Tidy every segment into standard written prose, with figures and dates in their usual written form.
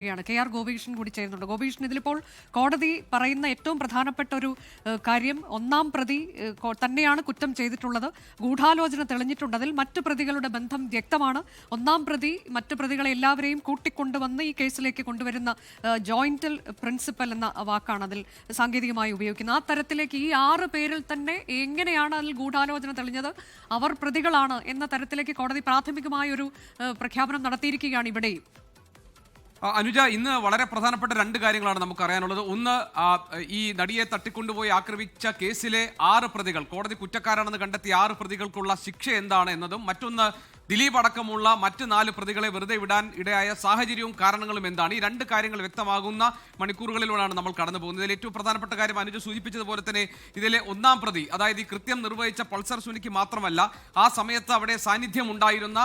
ാണ് K R Gopeeshan കൂടി ചേരുന്നുണ്ട്. ഗോപീഷൻ, ഇതിലിപ്പോൾ കോടതി പറയുന്ന ഏറ്റവും പ്രധാനപ്പെട്ട ഒരു കാര്യം, ഒന്നാം പ്രതി തന്നെയാണ് കുറ്റം ചെയ്തിട്ടുള്ളത്, ഗൂഢാലോചന തെളിഞ്ഞിട്ടുണ്ട്, അതിൽ മറ്റു പ്രതികളുടെ ബന്ധം വ്യക്തമാണ്. ഒന്നാം പ്രതി മറ്റു പ്രതികളെ എല്ലാവരെയും കൂട്ടിക്കൊണ്ടുവന്ന് ഈ കേസിലേക്ക് കൊണ്ടുവരുന്ന ജോയിന്റൽ പ്രിൻസിപ്പൽ എന്ന വാക്കാണ് അതിൽ സാങ്കേതികമായി ഉപയോഗിക്കുന്നത്. ആ തരത്തിലേക്ക് ഈ 6 പേരിൽ തന്നെ എങ്ങനെയാണ് അതിൽ ഗൂഢാലോചന തെളിഞ്ഞത്, അവർ പ്രതികളാണ് എന്ന തരത്തിലേക്ക് കോടതി പ്രാഥമികമായ ഒരു പ്രഖ്യാപനം നടത്തിയിരിക്കുകയാണ് ഇവിടെയും. അനുജ, ഇന്ന് വളരെ പ്രധാനപ്പെട്ട 2 കാര്യങ്ങളാണ് നമുക്ക് അറിയാനുള്ളത്. ഒന്ന്, ഈ നടിയെ തട്ടിക്കൊണ്ടുപോയി ആക്രമിച്ച കേസിലെ 6 പ്രതികൾ, കോടതി കുറ്റക്കാരാണെന്ന് കണ്ടെത്തിയ 6 പ്രതികൾക്കുള്ള ശിക്ഷ എന്താണ് എന്നതും, മറ്റൊന്ന് ദിലീപ് അടക്കമുള്ള മറ്റ് 4 പ്രതികളെ വെറുതെ വിടാൻ ഇടയായ സാഹചര്യവും കാരണങ്ങളും എന്താണ്. ഈ 2 കാര്യങ്ങൾ വ്യക്തമാകുന്ന മണിക്കൂറുകളിലൂടെയാണ് നമ്മൾ കടന്നു പോകുന്നത്. ഇതിൽ ഏറ്റവും പ്രധാനപ്പെട്ട കാര്യം അനുജ സൂചിപ്പിച്ചതുപോലെ തന്നെ ഇതിലെ ഒന്നാം പ്രതി, അതായത് ഈ കൃത്യം നിർവഹിച്ച പൾസർ സുനിക്ക് മാത്രമല്ല, ആ സമയത്ത് അവിടെ സാന്നിധ്യം ഉണ്ടായിരുന്ന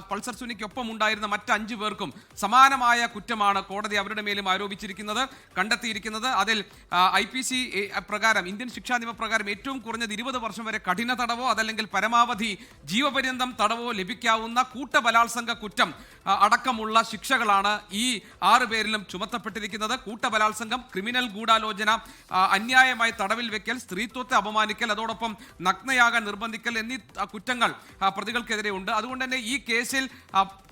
പൾസർ സുനിക്കൊപ്പം ഉണ്ടായിരുന്ന മറ്റ് 5 പേർക്കും സമാനമായ കുറ്റമാണ് കോടതി അവരുടെ മേലും ആരോപിച്ചിരിക്കുന്നത്, കണ്ടെത്തിയിരിക്കുന്നത്. അതിൽ IPC പ്രകാരം, ഇന്ത്യൻ ശിക്ഷാ നിയമപ്രകാരം ഏറ്റവും കുറഞ്ഞത് 20 വർഷം വരെ കഠിന തടവോ അതല്ലെങ്കിൽ പരമാവധി ജീവപര്യന്തം തടവോ ലഭിക്കാവുന്ന കൂട്ടബലാത്സംഗ കുറ്റം അടക്കമുള്ള ശിക്ഷകളാണ് ഈ 6 പേരിലും ചുമത്തപ്പെട്ടിരിക്കുന്നത്. കൂട്ടബലാത്സംഗം, ക്രിമിനൽ ഗൂഢാലോചന, അന്യായമായി തടവിൽ വെക്കൽ, സ്ത്രീത്വത്തെ അപമാനിക്കൽ, അതോടൊപ്പം നഗ്നയാകാൻ നിർബന്ധിക്കൽ എന്നീ കുറ്റങ്ങൾ പ്രതികൾക്കെതിരെ ഉണ്ട്. അതുകൊണ്ട് തന്നെ ഈ കേസിൽ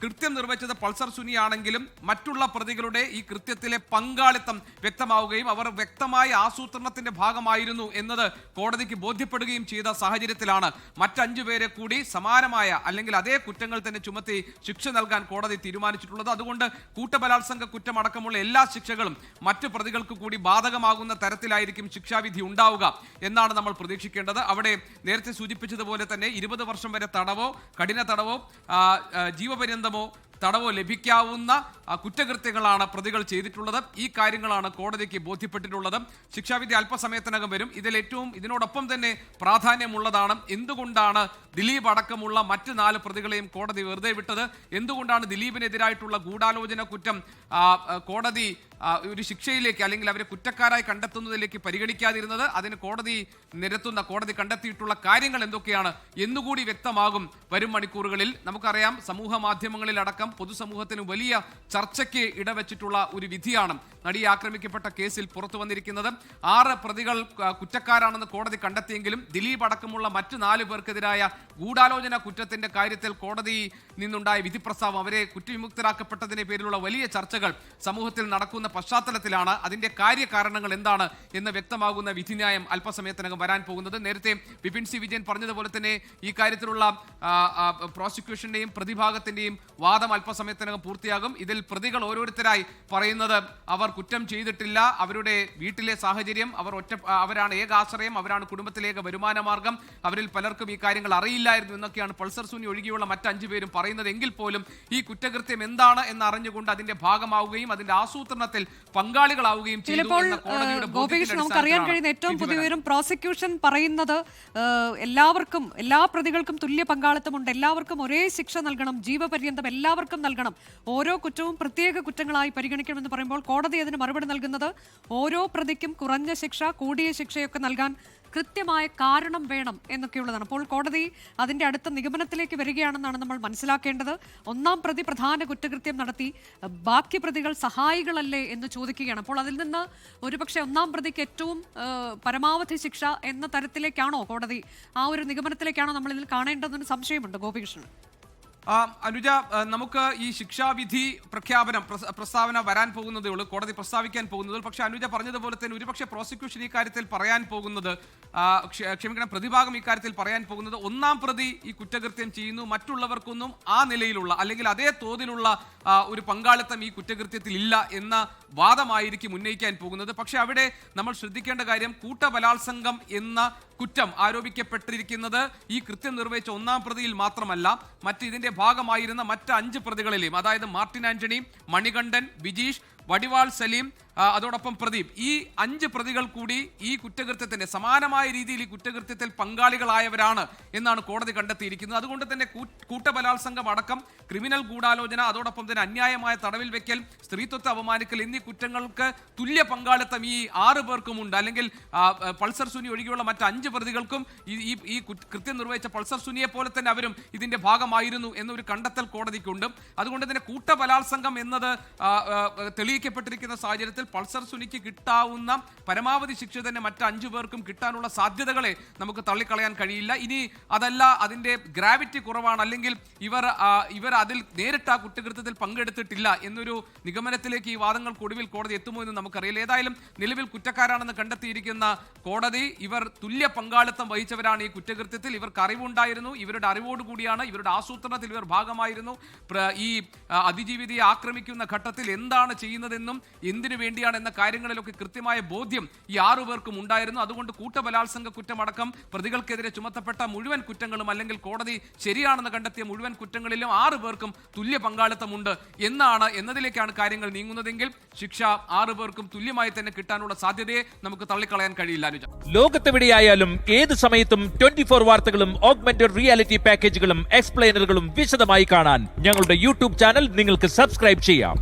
കൃത്യം നിർവഹിച്ചത് പൾസർ സുനിയാണെങ്കിലും മറ്റുള്ള പ്രതികളുടെ ഈ കൃത്യത്തിലെ പങ്കാളിത്തം വ്യക്തമാവുകയും അവർ വ്യക്തമായ ആസൂത്രണത്തിന്റെ ഭാഗമായിരുന്നു എന്നത് കോടതിക്ക് ബോധ്യപ്പെടുകയും ചെയ്ത സാഹചര്യത്തിലാണ് മറ്റ് 5 പേരെ കൂടി സമാനമായ അല്ലെങ്കിൽ അതേ കുറ്റങ്ങൾ തന്നെ ചുമത്തി ശിക്ഷ നൽകാൻ കോടതി തീരുമാനിച്ചിട്ടുള്ളത്. അതുകൊണ്ട് കൂട്ടബലാത്സംഗ കുറ്റമടക്കമുള്ള എല്ലാ ശിക്ഷകളും മറ്റ് പ്രതികൾക്ക് കൂടി ബാധകമാകുന്ന തരത്തിലായിരിക്കും ശിക്ഷാവിധി ഉണ്ടാവുക എന്നാണ് നമ്മൾ പ്രതീക്ഷിക്കേണ്ടത്. അവിടെ നേരത്തെ സൂചിപ്പിച്ചതുപോലെ തന്നെ 20 വർഷം വരെ തടവോ കഠിന തടവോ ജീവപര്യന്തമോ തടവോ ലഭിക്കാവുന്ന കുറ്റകൃത്യങ്ങളാണ് പ്രതികൾ ചെയ്തിട്ടുള്ളത്. ഈ കാര്യങ്ങളാണ് കോടതിക്ക് ബോധ്യപ്പെട്ടിട്ടുള്ളത്. ശിക്ഷാവിധി അല്പസമയത്തിനകം വരും. ഇതിനോടൊപ്പം തന്നെ പ്രാധാന്യമുള്ളതാണ് എന്തുകൊണ്ടാണ് ദിലീപ് അടക്കമുള്ള മറ്റ് 4 പ്രതികളെയും കോടതി വെറുതെ വിട്ടത്, എന്തുകൊണ്ടാണ് ദിലീപിനെതിരായിട്ടുള്ള ഗൂഢാലോചന കുറ്റം കോടതി ഒരു ശിക്ഷയിലേക്ക് അല്ലെങ്കിൽ അവരെ കുറ്റക്കാരായി കണ്ടെത്തുന്നതിലേക്ക് പരിഗണിക്കാതിരുന്നത്, അതിന് കോടതി കണ്ടെത്തിയിട്ടുള്ള കാര്യങ്ങൾ എന്തൊക്കെയാണ് എന്നുകൂടി വ്യക്തമാകും വരും മണിക്കൂറുകളിൽ. നമുക്കറിയാം, സമൂഹ മാധ്യമങ്ങളിലടക്കം പൊതുസമൂഹത്തിന് വലിയ ചർച്ചയ്ക്ക് ഇടവെച്ചിട്ടുള്ള ഒരു വിധിയാണ് നടിയെ ആക്രമിക്കപ്പെട്ട കേസിൽ പുറത്തു വന്നിരിക്കുന്നത്. 6 പ്രതികൾ കുറ്റക്കാരാണെന്ന് കോടതി കണ്ടെത്തിയെങ്കിലും ദിലീപ് അടക്കമുള്ള മറ്റ് 4 പേർക്കെതിരായ ഗൂഢാലോചന കുറ്റത്തിന്റെ കാര്യത്തിൽ കോടതി നിന്നുണ്ടായ വിധി പ്രസ്താവം, അവരെ കുറ്റവിമുക്തരാക്കപ്പെട്ടതിന്റെ പേരിലുള്ള വലിയ ചർച്ചകൾ സമൂഹത്തിൽ നടക്കുന്ന പശ്ചാത്തലത്തിലാണ് അതിന്റെ കാര്യകാരണങ്ങൾ എന്താണ് എന്ന് വ്യക്തമാകുന്ന വിധിന്യായം അല്പസമയത്തിനകം വരാൻ പോകുന്നത്. നേരത്തെ വിപിൻ സി വിജയൻ പറഞ്ഞതുപോലെ തന്നെ ഈ കാര്യത്തിലുള്ള പ്രോസിക്യൂഷന്റെയും പ്രതിഭാഗത്തിന്റെയും വാദം അല്പസമയത്തിനകം പൂർത്തിയാകും. ഇതിൽ പ്രതികൾ ഓരോരുത്തരായി പറയുന്നത് അവർ കുറ്റം ചെയ്തിട്ടില്ല, അവരുടെ വീട്ടിലെ സാഹചര്യം, അവരാണ് ഏക ആശ്രയം, അവരാണ് കുടുംബത്തിലേക്ക് വരുമാന മാർഗം, അവരിൽ പലർക്കും ഈ കാര്യങ്ങൾ അറിയില്ലായിരുന്നു എന്നൊക്കെയാണ് പൾസർ സുനി ഒഴികെയുള്ള മറ്റ് 5 പേരും പറയുന്നത്. എങ്കിൽ പോലും ഈ കുറ്റകൃത്യം എന്താണ് എന്ന് അറിഞ്ഞുകൊണ്ട് അതിന്റെ ഭാഗമാവുകയും അതിന്റെ ആസൂത്രണത്തിൽ പങ്കാളികളാവുകയും ചെയ്തു. നമുക്കറിയാൻ കഴിയുന്ന ഏറ്റവും പുതിയവരും പ്രോസിക്യൂഷൻ പറയുന്നത് എല്ലാ പ്രതികൾക്കും തുല്യ പങ്കാളിത്തമുണ്ട്, എല്ലാവർക്കും ഒരേ ശിക്ഷ നൽകണം, ജീവപര്യന്തം എല്ലാവർക്കും നൽകണം, ഓരോ കുറ്റവും പ്രത്യേക കുറ്റങ്ങളായി പരിഗണിക്കണമെന്ന് പറയുമ്പോൾ കോടതി അതിന് മറുപടി നൽകുന്നത് ഓരോ പ്രതിക്കും കുറഞ്ഞ ശിക്ഷ കൂടിയ ശിക്ഷയൊക്കെ നൽകാൻ കൃത്യമായ കാരണം വേണം എന്നൊക്കെയുള്ളതാണ്. അപ്പോൾ കോടതി അതിന്റെ അടുത്ത നിഗമനത്തിലേക്ക് വരികയാണെന്നാണ് നമ്മൾ മനസ്സിലാക്കേണ്ടത്. ഒന്നാം പ്രതി പ്രധാന കുറ്റകൃത്യം നടത്തി, ബാക്കി പ്രതികൾ സഹായികളല്ലേ എന്ന് ചോദിക്കുകയാണ്. അപ്പോൾ അതിൽ നിന്ന് ഒരുപക്ഷെ ഒന്നാം പ്രതിക്ക് ഏറ്റവും പരമാവധി ശിക്ഷ എന്ന തരത്തിലേക്കാണോ കോടതി, ആ ഒരു നിഗമനത്തിലേക്കാണോ നമ്മൾ ഇതിൽ കാണേണ്ടതെന്ന് സംശയമുണ്ട് ഗോപികൃഷ്ണൻ. അനുജ, നമുക്ക് ഈ ശിക്ഷാവിധി പ്രസ്താവന വരാൻ പോകുന്നതേ ഉള്ളൂ, കോടതി പ്രസ്താവിക്കാൻ പോകുന്നത്. പക്ഷെ അനുജ പറഞ്ഞതുപോലെ തന്നെ ഒരുപക്ഷെ പ്രോസിക്യൂഷൻ ഈ കാര്യത്തിൽ പറയാൻ പോകുന്നത്, പ്രതിഭാഗം ഈ കാര്യത്തിൽ പറയാൻ പോകുന്നത്, ഒന്നാം പ്രതി ഈ കുറ്റകൃത്യം ചെയ്യുന്നു, മറ്റുള്ളവർക്കൊന്നും ആ നിലയിലുള്ള അല്ലെങ്കിൽ അതേ തോതിലുള്ള ഒരു പങ്കാളിത്തം ഈ കുറ്റകൃത്യത്തിൽ ഇല്ല എന്ന വാദമായിരിക്കും ഉന്നയിക്കാൻ പോകുന്നത്. പക്ഷെ അവിടെ നമ്മൾ ശ്രദ്ധിക്കേണ്ട കാര്യം, കൂട്ടബലാത്സംഗം എന്ന കുറ്റം ആരോപിക്കപ്പെട്ടിരിക്കുന്നത് ഈ കൃത്യം നിർവഹിച്ച ഒന്നാം പ്രതിയിൽ മാത്രമല്ല, ഇതിന്റെ ഭാഗമായിരുന്ന മറ്റ് 5 പ്രതികളിലെയും, അതായത് മാർട്ടിൻ ആന്റണി, മണികണ്ഠൻ, ബിജീഷ്, വടിവാൾ സലീം, അതോടൊപ്പം പ്രദീപ്, ഈ 5 പ്രതികൾ കൂടി ഈ കുറ്റകൃത്യത്തിന്റെ സമാനമായ രീതിയിൽ ഈ കുറ്റകൃത്യത്തിൽ പങ്കാളികളായവരാണ് എന്നാണ് കോടതി കണ്ടെത്തിയിരിക്കുന്നത്. അതുകൊണ്ട് തന്നെ കൂട്ടബലാത്സംഗം അടക്കം ക്രിമിനൽ ഗൂഢാലോചന, അതോടൊപ്പം തന്നെ അന്യായമായ തടവിൽ വെക്കൽ, സ്ത്രീത്വത്തെ അപമാനിക്കൽ എന്നീ കുറ്റങ്ങൾക്ക് തുല്യ പങ്കാളിത്തം ഈ 6 പേർക്കുമുണ്ട്. അല്ലെങ്കിൽ പൾസർ സുനി ഒഴികെയുള്ള മറ്റ് 5 പ്രതികൾക്കും ഈ കൃത്യം നിർവഹിച്ച പൾസർ സുനിയെ പോലെ തന്നെ അവരും ഇതിന്റെ ഭാഗമായിരുന്നു എന്നൊരു കണ്ടെത്തൽ കോടതിക്കുണ്ട്. അതുകൊണ്ട് തന്നെ കൂട്ടബലാത്സംഗം എന്നത് തെളിയിക്കപ്പെട്ടിരിക്കുന്ന സാഹചര്യത്തിൽ പൾസർ സുനിക്ക് കിട്ടാവുന്ന പരമാവധി ശിക്ഷ തന്നെ മറ്റ് 5 പേർക്കും കിട്ടാനുള്ള സാധ്യതകളെ നമുക്ക് തള്ളിക്കളയാൻ കഴിയില്ല. ഇനി അതല്ല, അതിന്റെ ഗ്രാവിറ്റി കുറവാണ്, അല്ലെങ്കിൽ ഇവർ അതിൽ നേരിട്ട് ആ കുറ്റകൃത്യത്തിൽ പങ്കെടുത്തിട്ടില്ല എന്നൊരു നിഗമനത്തിലേക്ക് ഈ വാദങ്ങൾക്കൊടുവിൽ കോടതി എത്തുമോ എന്ന് നമുക്കറിയില്ല. ഏതായാലും നിലവിൽ കുറ്റക്കാരാണെന്ന് കണ്ടെത്തിയിരിക്കുന്ന കോടതി ഇവർ തുല്യ പങ്കാളിത്തം വഹിച്ചവരാണ് ഈ കുറ്റകൃത്യത്തിൽ. ഇവർക്ക് അറിവുണ്ടായിരുന്നു, ഇവരുടെ അറിവോടുകൂടിയാണ്, ഇവരുടെ ആസൂത്രണത്തിൽ ഇവർ ഭാഗമായിരുന്നു. ഈ അതിജീവിതയെ ആക്രമിക്കുന്ന ഘട്ടത്തിൽ എന്താണ് ചെയ്യുന്നതെന്നും എന്തിനു വേണ്ടിയാണ് എന്ന കാര്യങ്ങളിലൊക്കെ കൃത്യമായ ബോധ്യം ഈ 6 പേർക്കും ഉണ്ടായിരുന്നു. അതുകൊണ്ട് കൂട്ടബലാത്സംഗ കുറ്റമടക്കം പ്രതികൾക്കെതിരെ ചുമത്തപ്പെട്ട മുഴുവൻ കുറ്റങ്ങളും, അല്ലെങ്കിൽ കോടതി ശരിയാണെന്ന് കണ്ടെത്തിയ മുഴുവൻ കുറ്റങ്ങളിലും 6 പേർക്കും തുല്യ പങ്കാളിത്തമുണ്ട് എന്നതിലേക്കാണ് കാര്യങ്ങൾ നീങ്ങുന്നതെങ്കിൽ ശിക്ഷ 6 പേർക്കും തുല്യമായി തന്നെ കിട്ടാനുള്ള സാധ്യതയെ നമുക്ക് തള്ളിക്കളയാൻ കഴിയില്ല. അനുജ, ലോകത്തെവിടെയായാലും ഏത് സമയത്തും 24 വാർത്തകളും ഓഗ്മെന്റഡ് റിയാലിറ്റി പാക്കേജുകളും എക്സ്പ്ലെയിനറുകളും വിശദമായി കാണാൻ ഞങ്ങളുടെ യൂട്യൂബ് ചാനൽ നിങ്ങൾക്ക് സബ്സ്ക്രൈബ് ചെയ്യാം.